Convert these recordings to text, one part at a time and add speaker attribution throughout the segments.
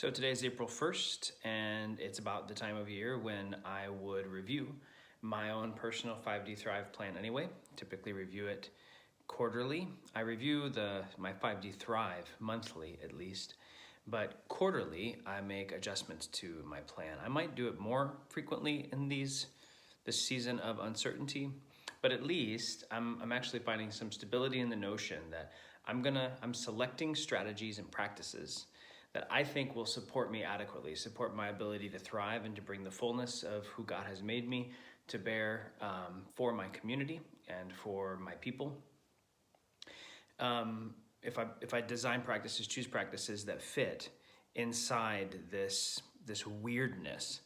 Speaker 1: So today is April 1st, and it's about the time of year when I would review my own personal 5D Thrive plan anyway. Typically review it quarterly. I review my 5D Thrive monthly at least, but quarterly I make adjustments to my plan. I might do it more frequently in this season of uncertainty, but at least I'm actually finding some stability in the notion that I'm selecting strategies and practices that I think will support me adequately, support my ability to thrive and to bring the fullness of who God has made me to bear for my community and for my people. If I design practices, choose practices that fit inside this weirdness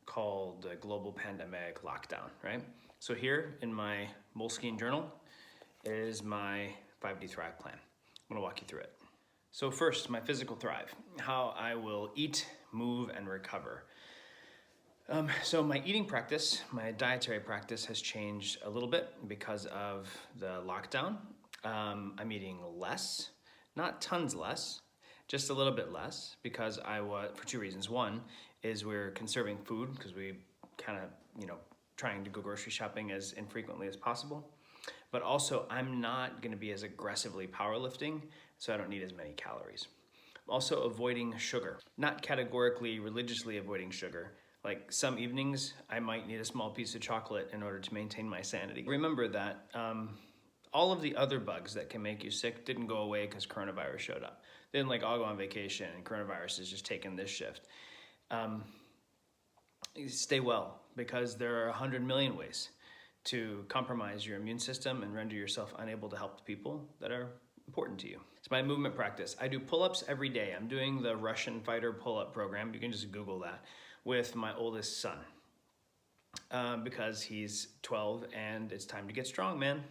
Speaker 1: called global pandemic lockdown, right? So here in my Moleskine journal is my 5D Thrive plan. I'm gonna walk you through it. So first, my physical thrive, how I will eat, move, and recover. So my eating practice, my dietary practice has changed a little bit because of the lockdown. I'm eating less, not tons less, just a little bit less because for two reasons. One is we're conserving food because we kind of, trying to go grocery shopping as infrequently as possible. But also I'm not gonna be as aggressively powerlifting, so I don't need as many calories. I'm also avoiding sugar, not categorically religiously avoiding sugar. Like some evenings, I might need a small piece of chocolate in order to maintain my sanity. Remember that all of the other bugs that can make you sick didn't go away because coronavirus showed up. They didn't I'll go on vacation and coronavirus is just taking this shift. Stay well, because there are 100 million ways to compromise your immune system and render yourself unable to help the people that are important to you. It's my movement practice. I do pull-ups every day. I'm doing the Russian fighter pull-up program. You can just Google that, with my oldest son because he's 12 and it's time to get strong, man.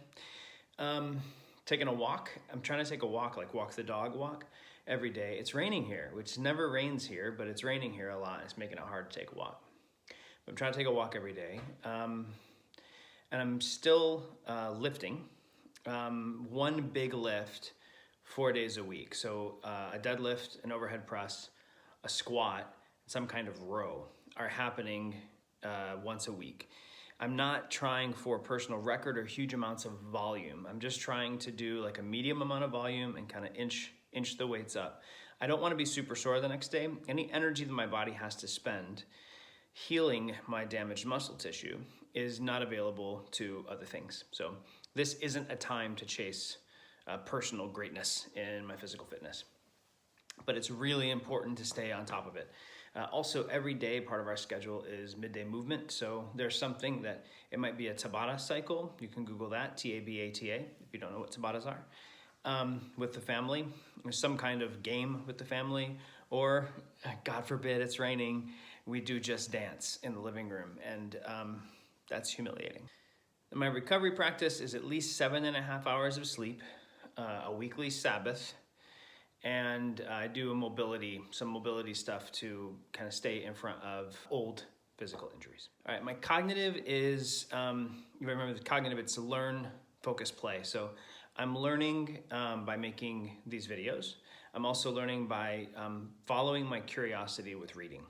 Speaker 1: Taking a walk. I'm trying to take a walk, like walk the dog walk every day. It's raining here, which never rains here, but it's raining here a lot. It's making it hard to take a walk. But I'm trying to take a walk every day. And I'm still lifting. One big lift 4 days a week. So a deadlift, an overhead press, a squat, some kind of row are happening once a week. I'm not trying for personal record or huge amounts of volume. I'm just trying to do like a medium amount of volume and kind of inch the weights up. I don't want to be super sore the next day. Any energy that my body has to spend healing my damaged muscle tissue is not available to other things. So this isn't a time to chase personal greatness in my physical fitness, but it's really important to stay on top of it. Also, every day part of our schedule is midday movement. So there's something that it might be a Tabata cycle. You can Google that, T-A-B-A-T-A, if you don't know what Tabatas are, with the family. There's some kind of game with the family, or God forbid it's raining, we do just dance in the living room, and that's humiliating. And my recovery practice is at least 7.5 hours of sleep, a weekly Sabbath, and I do some mobility stuff to kind of stay in front of old physical injuries. All right, my cognitive is, you remember the cognitive, it's learn, focus, play. So I'm learning by making these videos. I'm also learning by following my curiosity with reading.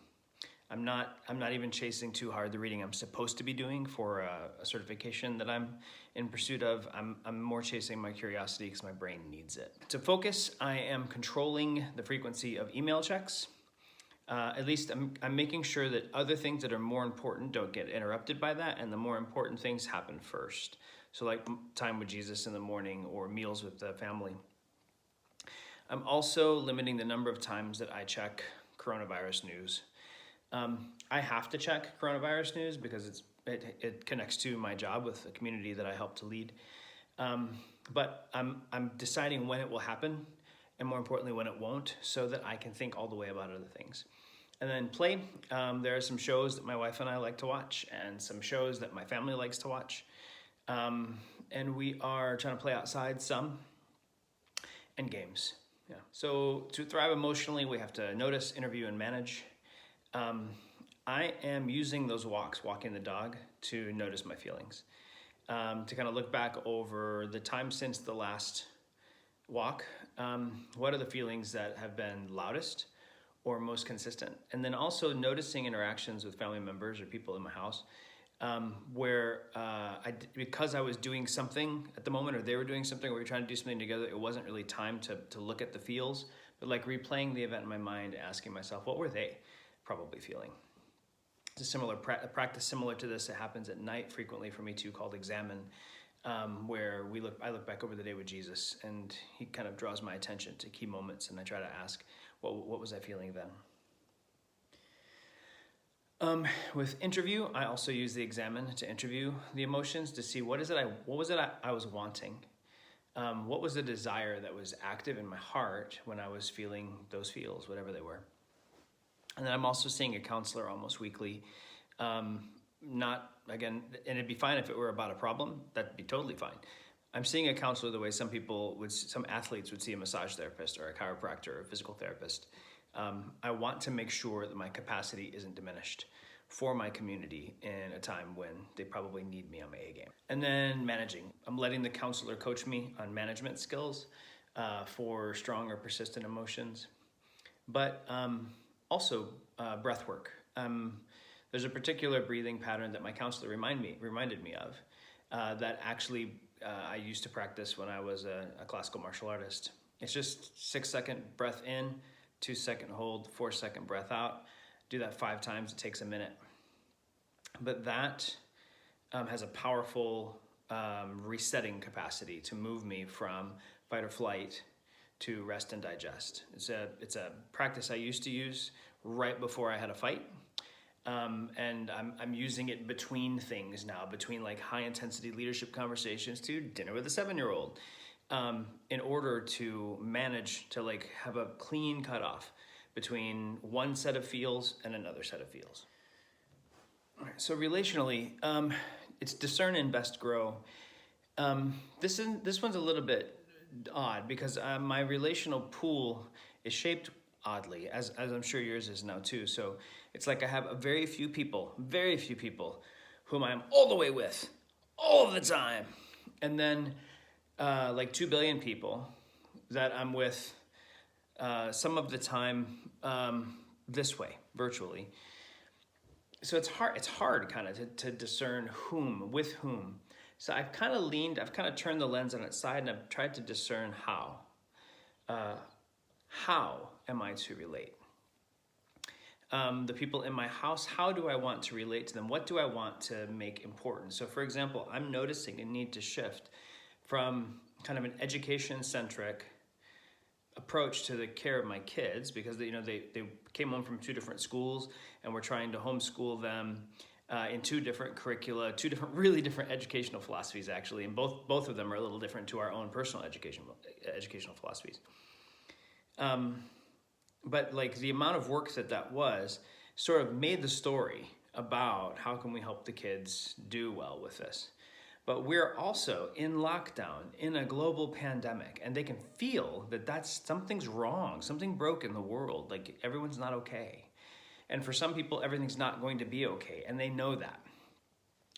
Speaker 1: I'm not even chasing too hard the reading I'm supposed to be doing for a certification that I'm in pursuit of. I'm more chasing my curiosity because my brain needs it. To focus, I am controlling the frequency of email checks. At least I'm making sure that other things that are more important don't get interrupted by that, and the more important things happen first. So like time with Jesus in the morning or meals with the family. I'm also limiting the number of times that I check coronavirus news. I have to check coronavirus news because it connects to my job with the community that I help to lead. But I'm deciding when it will happen, and more importantly when it won't, so that I can think all the way about other things. And then play, there are some shows that my wife and I like to watch, and some shows that my family likes to watch. And we are trying to play outside some, and games. Yeah. So to thrive emotionally, we have to notice, interview, and manage. I am using those walks, walking the dog, to notice my feelings, to kind of look back over the time since the last walk. What are the feelings that have been loudest or most consistent. And then also noticing interactions with family members or people in my house where because I was doing something at the moment, or they were doing something, or we were trying to do something together, it wasn't really time to look at the feels, but like replaying the event in my mind, asking myself, what were they probably feeling? It's a similar practice similar to this. It happens at night frequently for me too, called Examine, where I look back over the day with Jesus, and he kind of draws my attention to key moments, and I try to ask, what was I feeling then? With interview, I also use the Examine to interview the emotions to see what was it I was wanting. What was the desire that was active in my heart when I was feeling those feels, whatever they were. And then I'm also seeing a counselor almost weekly. Not, again, and it'd be fine if it were about a problem, that'd be totally fine. I'm seeing a counselor the way some athletes would see a massage therapist or a chiropractor or a physical therapist. I want to make sure that my capacity isn't diminished for my community in a time when they probably need me on my A game. And then managing. I'm letting the counselor coach me on management skills for strong or persistent emotions. But also breath work. There's a particular breathing pattern that my counselor reminded me of that actually I used to practice when I was a classical martial artist. It's just 6-second breath in, 2-second hold, 4-second breath out. Do that 5 times, it takes a minute. But that has a powerful resetting capacity to move me from fight or flight to rest and digest. It's a practice I used to use right before I had a fight. And I'm using it between things now, between like high intensity leadership conversations to dinner with a 7-year-old, in order to manage to like have a clean cutoff between one set of feels and another set of feels. All right, so relationally, it's discern, invest, grow. This one's a little bit odd because my relational pool is shaped oddly, as I'm sure yours is now too. So it's like I have very few people whom I'm all the way with all the time. And then like 2 billion people that I'm with some of the time this way, virtually. So it's hard kind of to discern with whom. So I've kind of turned the lens on its side, and I've tried to discern how. How am I to relate? The people in my house, how do I want to relate to them? What do I want to make important? So for example, I'm noticing a need to shift from kind of an education-centric approach to the care of my kids, because they came home from 2 different schools, and we're trying to homeschool them in 2 different curricula, 2 really different educational philosophies actually, and both of them are a little different to our own personal educational philosophies. But like the amount of work that was sort of made the story about how can we help the kids do well with this. But we're also in lockdown in a global pandemic, and they can feel that something's wrong, something broke in the world, like everyone's not okay. And for some people, everything's not going to be okay, and they know that.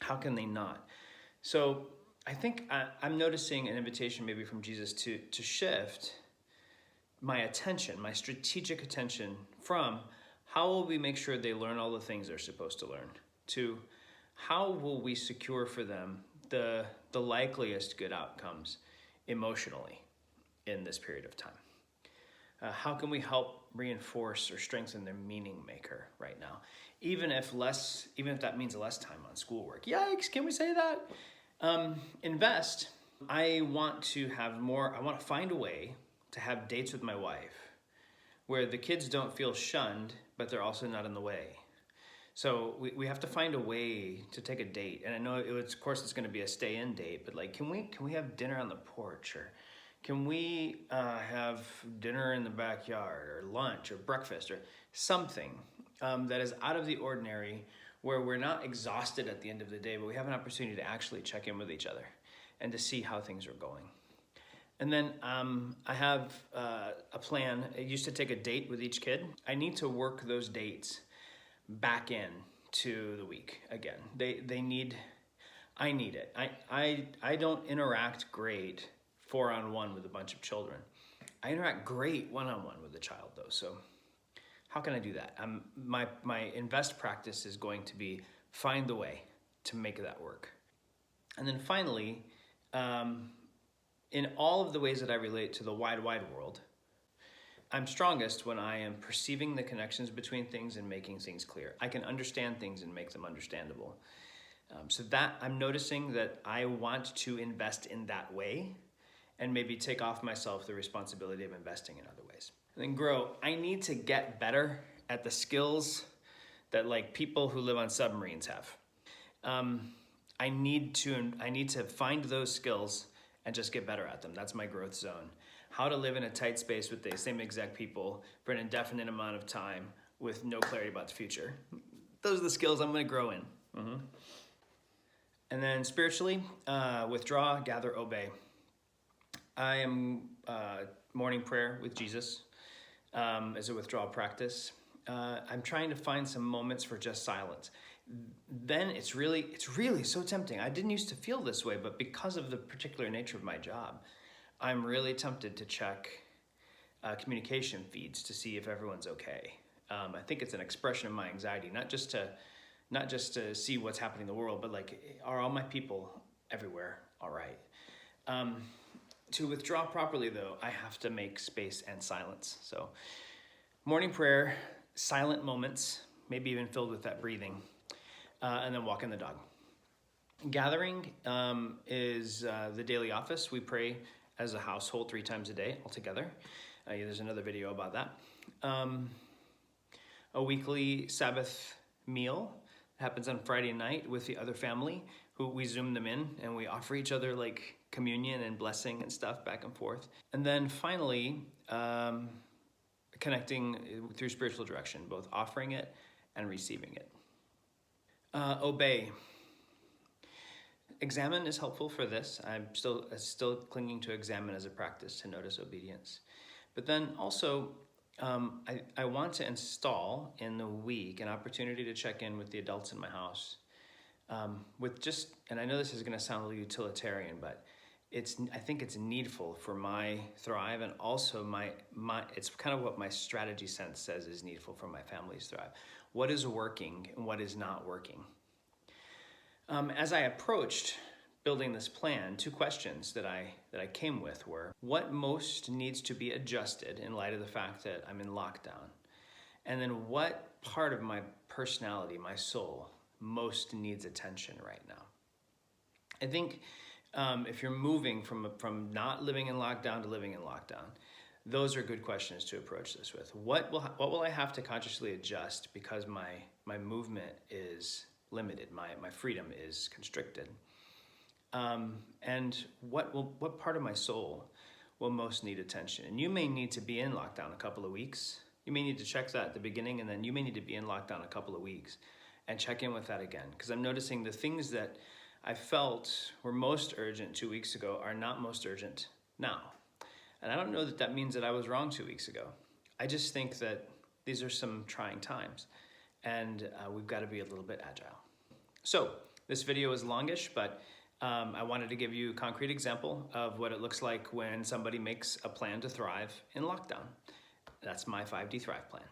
Speaker 1: How can they not? So I think I'm noticing an invitation maybe from Jesus to shift my attention, my strategic attention, from how will we make sure they learn all the things they're supposed to learn, to how will we secure for them the likeliest good outcomes emotionally in this period of time. How can we help reinforce or strengthen their meaning maker right now, even if that means less time on schoolwork? Yikes! Can we say that? Invest. I want to find a way to have dates with my wife where the kids don't feel shunned, but they're also not in the way. So we have to find a way to take a date. And I know of course it's going to be a stay-in date, but like, can we have dinner on the porch, or can we have dinner in the backyard, or lunch, or breakfast, or something that is out of the ordinary, where we're not exhausted at the end of the day, but we have an opportunity to actually check in with each other and to see how things are going. And then I have a plan. I used to take a date with each kid. I need to work those dates back in to the week again. I need it. I don't interact great 4-on-1 with a bunch of children. I interact great 1-on-1 with a child though. So How can I do that? My invest practice is going to be find the way to make that work. And then finally, in all of the ways that I relate to the wide world, I'm strongest when I am perceiving the connections between things and making things clear. I can understand things and make them understandable. So that I'm noticing that I want to invest in that way and maybe take off myself the responsibility of investing in other ways. And then grow. I need to get better at the skills that like people who live on submarines have. I need to find those skills and just get better at them. That's my growth zone. How to live in a tight space with the same exact people for an indefinite amount of time with no clarity about the future. Those are the skills I'm going to grow in. And then spiritually, withdraw, gather, obey. I am morning prayer with Jesus as a withdrawal practice. I'm trying to find some moments for just silence. Then it's really so tempting. I didn't used to feel this way, but because of the particular nature of my job, I'm really tempted to check communication feeds to see if everyone's okay. I think it's an expression of my anxiety, not just to see what's happening in the world, but like, are all my people everywhere all right? To withdraw properly, though, I have to make space and silence. So morning prayer, silent moments, maybe even filled with that breathing, and then walking the dog. Gathering is the daily office. We pray as a household 3 times a day altogether. There's another video about that. A weekly Sabbath meal happens on Friday night with the other family, who we Zoom them in and we offer each other like communion and blessing and stuff back and forth. And then finally, connecting through spiritual direction, both offering it and receiving it. Obey. Examine is helpful for this. I'm still clinging to examine as a practice to notice obedience. But then also, I want to install in the week an opportunity to check in with the adults in my house. And I know this is going to sound a little utilitarian, but I think it's needful for my thrive, and also it's kind of what my strategy sense says is needful for my family's thrive. What is working and what is not working? As I approached building this plan, 2 questions that I came with were, what most needs to be adjusted in light of the fact that I'm in lockdown? And then what part of my personality, my soul, most needs attention right now? I think if you're moving from not living in lockdown to living in lockdown, those are good questions to approach this with. What will I have to consciously adjust because my movement is limited, my freedom is constricted? And what part of my soul will most need attention? And you may need to be in lockdown a couple of weeks. You may need to check that at the beginning, and then you may need to be in lockdown a couple of weeks and check in with that again. Because I'm noticing the things that I felt were most urgent 2 weeks ago are not most urgent now. And I don't know that means that I was wrong 2 weeks ago. I just think that these are some trying times, and we've got to be a little bit agile. So this video is longish, but I wanted to give you a concrete example of what it looks like when somebody makes a plan to thrive in lockdown. That's my 5D Thrive plan.